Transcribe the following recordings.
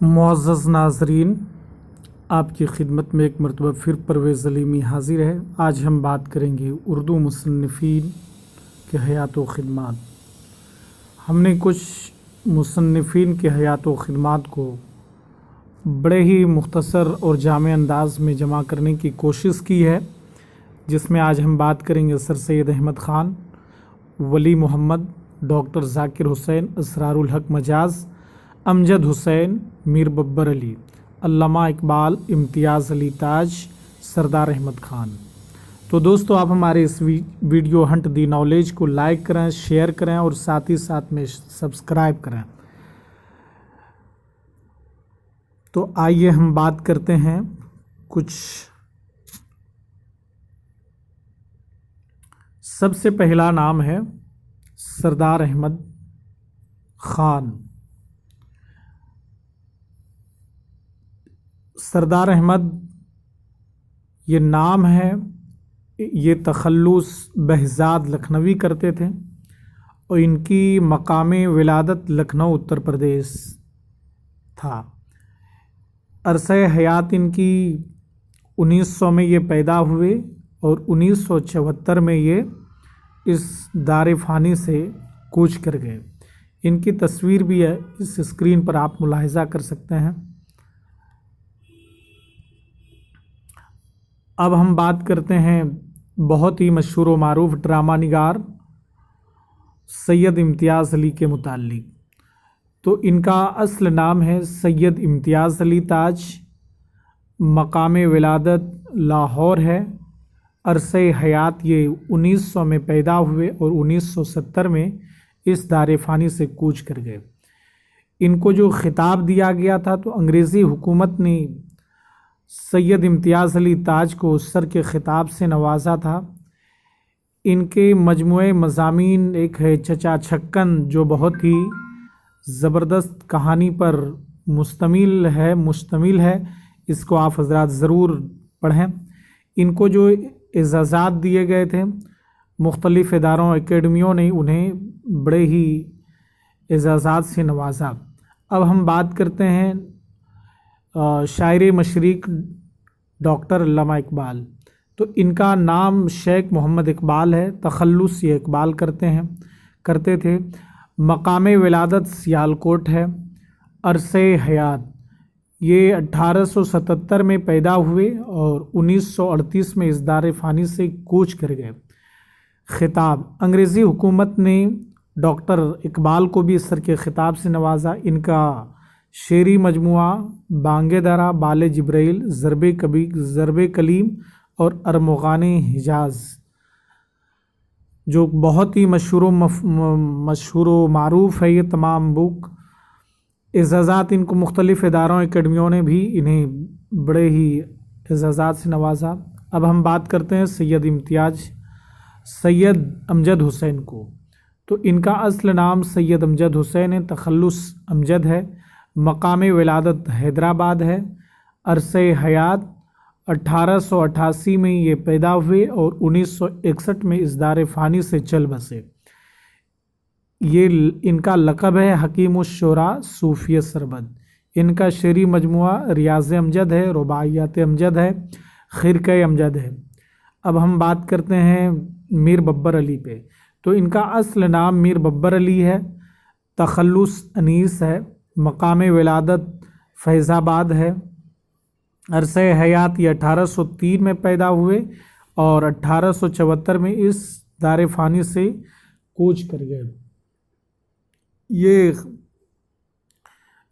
معزز ناظرین، آپ کی خدمت میں ایک مرتبہ پھر پرویز علیمی حاضر ہے۔ آج ہم بات کریں گے اردو مصنفین کے حیات و خدمات۔ ہم نے کچھ مصنفین کے حیات و خدمات کو بڑے ہی مختصر اور جامع انداز میں جمع کرنے کی کوشش کی ہے، جس میں آج ہم بات کریں گے سر سید احمد خان، ولی محمد، ڈاکٹر ذاکر حسین، اسرار الحق مجاز، امجد حسین، میر ببر علی، علامہ اقبال، امتیاز علی تاج، سردار احمد خان۔ تو دوستو، آپ ہمارے اس ویڈیو ہنٹ دی نالج کو لائک کریں، شیئر کریں اور ساتھ ہی ساتھ میں سبسکرائب کریں۔ تو آئیے ہم بات کرتے ہیں کچھ۔ سب سے پہلا نام ہے سردار احمد خان۔ سردار احمد یہ نام ہے، یہ تخلص بہزاد لکھنوی کرتے تھے اور ان کی مقام ولادت لکھنؤ اتر پردیش تھا۔ عرصہ حیات ان کی 1900 میں یہ پیدا ہوئے اور 1974 میں یہ اس دار فانی سے کوچ کر گئے۔ ان کی تصویر بھی ہے، اس اسکرین پر آپ ملاحظہ کر سکتے ہیں۔ اب ہم بات کرتے ہیں بہت ہی مشہور و معروف ڈرامہ نگار سید امتیاز علی کے متعلق۔ تو ان کا اصل نام ہے سید امتیاز علی تاج، مقام ولادت لاہور ہے، عرصہ حیات یہ 1900 میں پیدا ہوئے اور 1970 میں اس دار فانی سے کوچ کر گئے۔ ان کو جو خطاب دیا گیا تھا تو انگریزی حکومت نے سید امتیاز علی تاج کو سر کے خطاب سے نوازا تھا۔ ان کے مجموعہ مضامین ایک ہے چچا چھکن، جو بہت ہی زبردست کہانی پر مشتمل ہے۔ اس کو آپ حضرات ضرور پڑھیں۔ ان کو جو اعزازات دیے گئے تھے مختلف اداروں اکیڈمیوں نے انہیں بڑے ہی اعزازات سے نوازا۔ اب ہم بات کرتے ہیں شاعر مشرق ڈاکٹر علامہ اقبال۔ تو ان کا نام شیخ محمد اقبال ہے، تخلص یہ اقبال کرتے تھے۔ مقام ولادت سیالکوٹ ہے، عرصہ حیات یہ 1877 میں پیدا ہوئے اور 1938 میں اس دار فانی سے کوچ کر گئے۔ خطاب انگریزی حکومت نے ڈاکٹر اقبال کو بھی سر کے خطاب سے نوازا۔ ان کا شعری مجموعہ بانگ درا، بال جبریل، ضرب کلیم اور ارمغان حجاز، جو بہت ہی مشہور و معروف ہے، یہ تمام بک اعزازات ان کو مختلف اداروں اکیڈمیوں نے بھی انہیں بڑے ہی اعزازات سے نوازا۔ اب ہم بات کرتے ہیں سید امجد حسین کو۔ تو ان کا اصل نام سید امجد حسین ہے، تخلص امجد ہے، مقام ولادت حیدرآباد ہے، عرصہ حیات 1888 میں یہ پیدا ہوئے اور 1961 میں اس دار فانی سے چل بسے۔ یہ ان کا لقب ہے حکیم الشعراء صوفی سربد۔ ان کا شعری مجموعہ ریاض امجد ہے، رباعیات امجد ہے، خرقہ امجد ہے۔ اب ہم بات کرتے ہیں میر ببر علی پہ۔ تو ان کا اصل نام میر ببر علی ہے، تخلص انیس ہے، مقام ولادت فیض آباد ہے، عرصہ حیات یہ 1803 میں پیدا ہوئے اور 1874 میں اس دار فانی سے کوچ کر گئے۔ یہ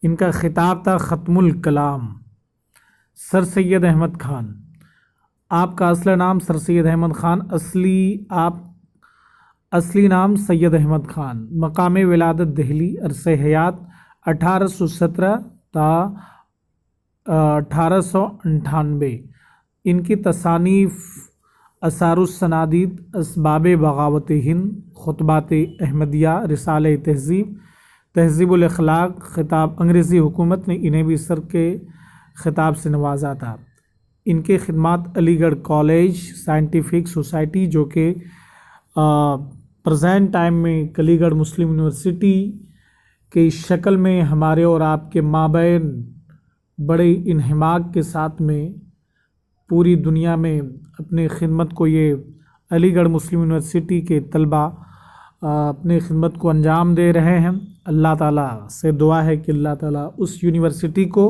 ان کا خطاب تھا ختم الکلام۔ سر سید احمد خان، آپ کا اصل نام سر سید احمد خان، اصلی نام سید احمد خان، مقام ولادت دہلی، عرصہ حیات 1817 تا 1898۔ ان کی تصانیف اثار السنادید، اسباب بغاوت ہند، خطبات احمدیہ، رسالہ تہذیب الاخلاق۔ خطاب انگریزی حکومت نے انہیں بھی سر کے خطاب سے نوازا تھا۔ ان کے خدمات علی گڑھ کالج سائنٹیفک سوسائٹی، جو کہ پریزنٹ ٹائم میں علی گڑھ مسلم یونیورسٹی کی شکل میں ہمارے اور آپ کے مابین बड़े इन्हिमाक के साथ में पूरी दुनिया में अपनी खिदमत को ये अलीगढ़ मुस्लिम यूनिवर्सिटी के तलबा अपनी खिदमत को अंजाम दे रहे हैं। अल्लाह ताला से दुआ है कि अल्लाह ताला उस यूनिवर्सिटी को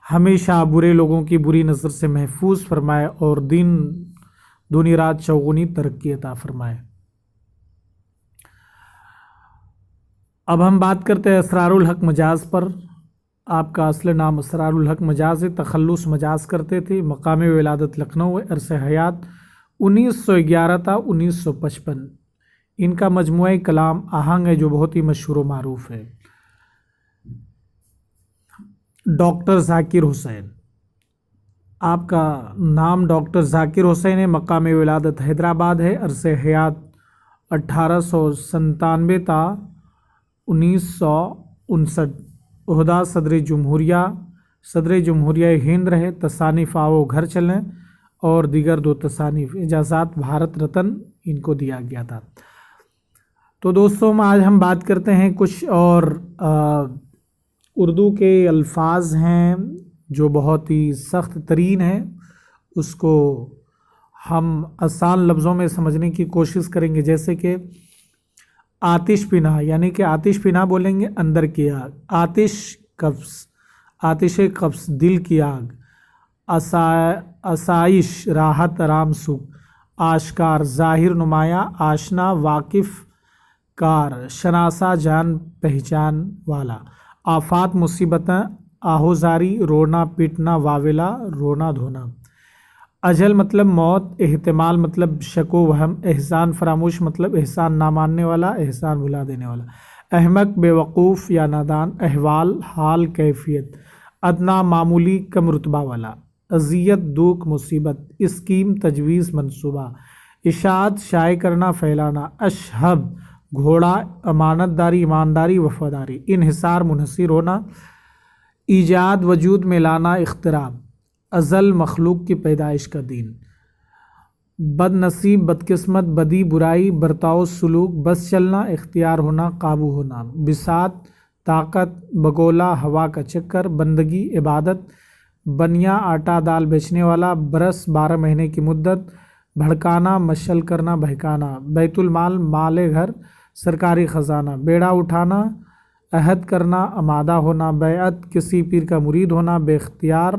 हमेशा बुरे लोगों की बुरी नज़र से महफूज फरमाए और दिन दूनी रात चौगुनी तरक्की अता फरमाए। अब हम बात करते हैं असरारुल हक मजाज पर। आपका असल नाम असरारुल हक मजाज है, तखल्लुस मजाज करते थे। मकाम विलादत लखनऊ, अरसे हयात 1911 था 1955। इनका मजमुआ कलाम आहंग है जो बहुत ही मशहूर व मारूफ है। डॉक्टर ज़ाकिर हुसैन, आपका नाम डॉक्टर ज़ाकिर हुसैन है। मकाम विलादत हैदराबाद है। अरसे हयात 1897 था 1959। उहदा सदर जमहूरिया हिंद रहे। तसानीफ़ आओ घर चलें और दीगर 2 तसानीफ़ इजाज़ात भारत रत्न इनको दिया गया था। तो दोस्तों आज हम बात करते हैं कुछ और उर्दू के अल्फाज हैं जो बहुत ही सख्त तरीन हैं, उसको हम आसान लफ्ज़ों में समझने की कोशिश करेंगे। जैसे कि आतिश पिना, यानी कि आतिश पिना बोलेंगे अंदर की आग। आतिश कब्स दिल की आग। आसाइश राहत आराम सुख। आश्कार ज़ाहिर नुमाया आशना वाकिफ़ कार शनासा जान पहचान वाला। आफात मुसीबतें आहोजारी रोना पीटना वाविला रोना धोना। अजल मतलब मौत। एहतिमाल मतलब शको वहम। एहसान फरामोश मतलब एहसान ना मानने वाला, एहसान भुला देने वाला। अहमक बेवकूफ़ या नादान। अहवाल हाल कैफियत। अदना मामूली कम रुतबा वाला। अजियत दुख मुसीबत। स्कीम तजवीज़ मंसूबा। इशाअत शाये करना फैलाना। अशहब घोड़ा। अमानतदारी ईमानदारी वफादारी। इन्हिसार मुनहसिर होना। ईजाद वजूद में लाना इख्तिराब। अज़ल मखलूक की पैदाइश का दिन। बदनसीब बदकिस्मत बदी बुराई बर्ताव सलूक। बस चलना इख्तियार होना काबू होना। बिसात ताकत बगोला हवा का चक्कर। बंदगी इबादत। बनिया आटा दाल बेचने वाला। बरस 12 महीने की मुद्दत। भड़काना मशल करना बहकाना। बैतुल माल माल घर सरकारी ख़जाना। बेड़ा उठाना अहद करना आमादा होना। बैअत किसी पीर का मुरीद होना। बेख्तियार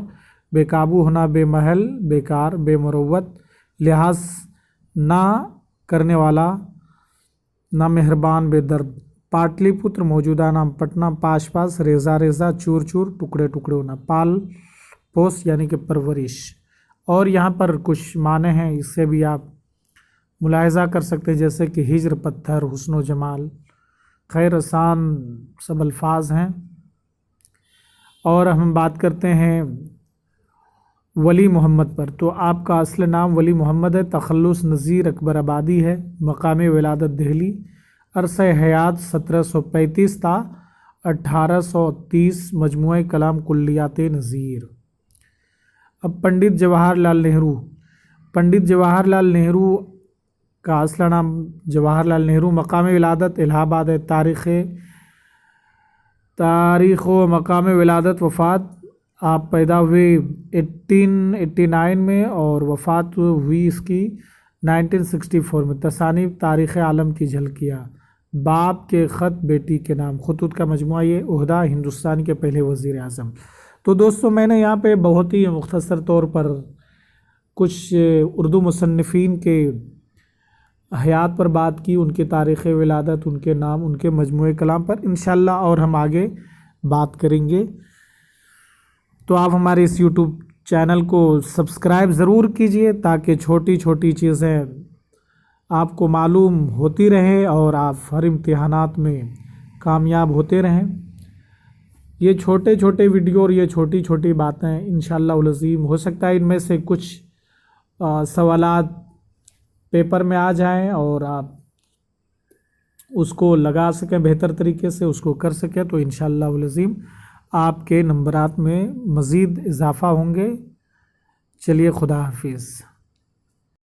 बेकाबू होना। बेमहल बेकार बेमरवत। लिहाज ना करने वाला ना मेहरबान बेदर्द। पाटलिपुत्र मौजूदा नाम पटना। पास पास रेज़ा रेज़ा चूर चूर टुकड़े टुकड़े होना। पाल पोस यानी कि परवरिश। और यहाँ पर कुछ माने हैं, इससे भी आप मुलाहिज़ा कर सकते हैं। जैसे कि हिज्र पत्थर हुस्न जमाल खैर आसान सब अल्फाज हैं। और हम बात करते हैं वली मोहम्मद पर। तो आपका असल नाम वली मोहम्मद है। तखल्लुस नज़ीर अकबर आबादी है। मकाम विलादत दिल्ली। अरसे हयात 1735 था 1830। मजमुआ कलाम कुल्लियात नज़ीर। अब पंडित जवाहरलाल नेहरू। पंडित जवाहरलाल नेहरू का असला नाम जवाहरलाल नेहरू। मकाम विलादत इलाहाबाद है। तारीख़ व मकाम विलादत वफ़ात आप पैदा हुए 1889 में और वफ़ात हुई इसकी 1964 में। तसानीफ़ तारीख़ आलम की झलकियाँ। बाप के ख़त बेटी के नाम। खतूत का मजमुआ। ये उहदा हिंदुस्तान के पहले वज़ीर आज़म। तो दोस्तों मैंने यहाँ पे बहुत ही मुख्तसर तौर पर कुछ उर्दू मुसन्निफ़ीन के हयात पर बात की, उनके तारीख़ विलादत, उनके नाम, उनके मजमुए कलाम पर। इंशाअल्लाह और हम आगे बात करेंगे। तो आप हमारे इस यूट्यूब चैनल को सब्सक्राइब ज़रूर कीजिए ताकि छोटी छोटी चीज़ें आपको मालूम होती रहें और आप हर इम्तिहानात में कामयाब होते रहें। ये छोटे छोटे वीडियो और ये छोटी छोटी बातें इंशाअल्लाह अज़ीम हो सकता है इनमें से कुछ सवालात पेपर में आ जाएं और आप उसको लगा सकें बेहतर तरीके से, उसको कर सकें तो इंशाअल्लाह अज़ीम आपके नंबरात में मज़ीद इजाफ़ा होंगे। चलिए खुदा हाफिज़।